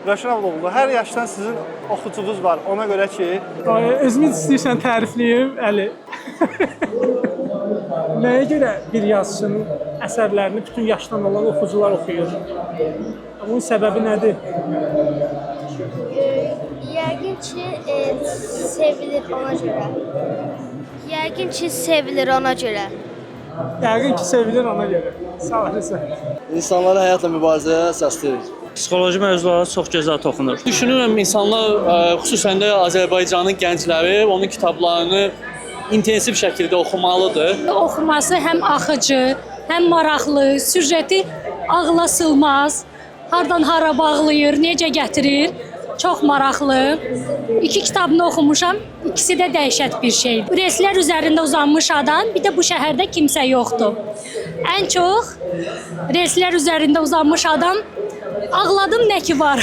Rövşən Abdullaoğlu, hər yaşdan sizin oxucunuz var. Ona görə ki, Özümü istəyirsən tərifləyim, Əli. Nəyə görə bir yazıçının əsərlərini bütün yaşdan olan oxucular oxuyur? Bunun səbəbi nədir? Yəqin ki, sevilir ona görə. Yəqin ki, sevilir ona görə. Yəqin ki, sevilir ona görə. Sağ olasın. İnsanları həyatla mübarizəyə səsləyir. Psixoloji mövzulara çox gözəl toxunur. Düşünürəm insanlar, xüsusən də Azərbaycanın gəncləri onun kitablarını intensiv şəkildə oxumalıdır. Oxuması həm axıcı, həm maraqlı, süjeti ağla sığmaz, hardan hara bağlayır, necə gətirir. Çox maraqlı. 2 kitabını oxumuşam, ikisi də dəhşət bir şeydir. Reyslər üzərində uzanmış adam, bir də bu şəhərdə kimsə yoxdur. Ən çox reyslər üzərində uzanmış adam, ağladım nə ki var.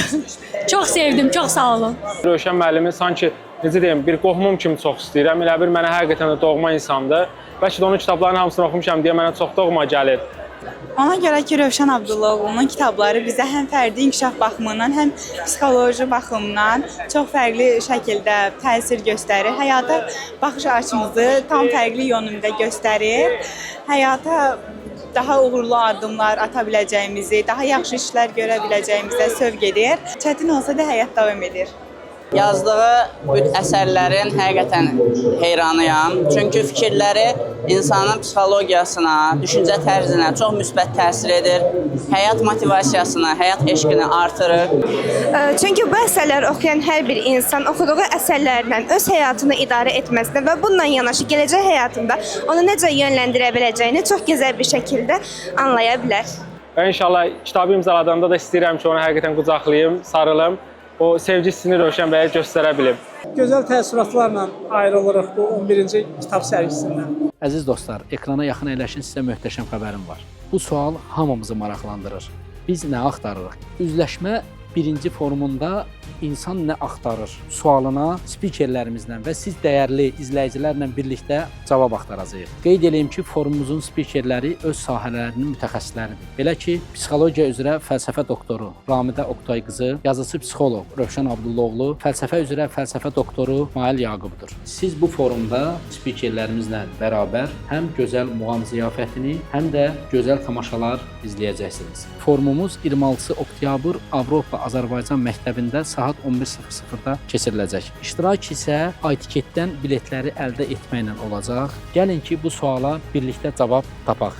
Çox sevdim, çox sağ olun. Rövşən müəllimi sanki necə deyim, bir qohumum kimi çox istəyirəm. Elə bir mənə həqiqətən də doğma insandır. Bəlkə də onun kitablarının hamısını oxumuşam deyə mənə çox doğma gəlir. Ona görə ki, Rövşən Abdullaoğlu'nun kitabları bizə həm fərdi inkişaf baxımından, həm psixoloji baxımdan çox fərqli şəkildə təsir göstərir. Həyata baxış açımızı tam fərqli yönündə göstərir. Həyata daha uğurlu addımlar ata biləcəyimizi, daha yaxşı işlər görə biləcəyimizə sövq edir. Çətin olsa da həyat davam edir. Yazdığı bu əsərlərin həqiqətən heyranıyam. Çünki fikirləri insanın psixologiyasına, düşüncə tərzinə çox müsbət təsir edir. Həyat motivasiyasını, həyat eşqini artırır. Çünki bu əsərləri oxuyan hər bir insan oxuduğu əsərlərlə öz həyatını idarə etməsinə və bununla yanaşı gələcək həyatında onu necə yönləndirə biləcəyini çox gözəl bir şəkildə anlaya bilər. Və inşallah kitabı imzaladığımda da istəyirəm ki, onu həqiqətən qucaqlayım, sarılım. O sevgi hissini Rövşən bəyə göstərə bilim. Gözəl təəssüratlarla ayrılırıq bu 11-ci kitab sərgisindən. Əziz dostlar, ekrana yaxın əyləşin, sizə möhtəşəm xəbərim var. Bu sual hamımızı maraqlandırır. Biz nə axtarırıq? Üzləşmə birinci forumunda insan nə axtarır sualına spikerlərimizlə və siz dəyərli izləyicilərlə birlikdə cavab axtaracağıq. Qeyd edeyim ki, forumumuzun spikerləri öz sahələrinin mütəxəssisləridir. Belə ki, psixologiya üzrə fəlsəfə doktoru Ramidə Oqtay qızı, yazıçı psixoloq Rövşən Abdullaoğlu, fəlsəfə üzrə fəlsəfə doktoru Mail Yaqubdur. Siz bu forumda spikerlərimizlə bərabər həm gözəl muğam ziyafətini, həm də gözəl tamaşalar izləyəcəksiniz. Forumumuz 26 oktyabr Avropa-Azərbaycan məktəbində saat 11:00-da keçiriləcək. İştirak isə iTiketdən biletləri əldə etməklə olacaq. Gəlin ki, bu suala birlikdə cavab tapaq.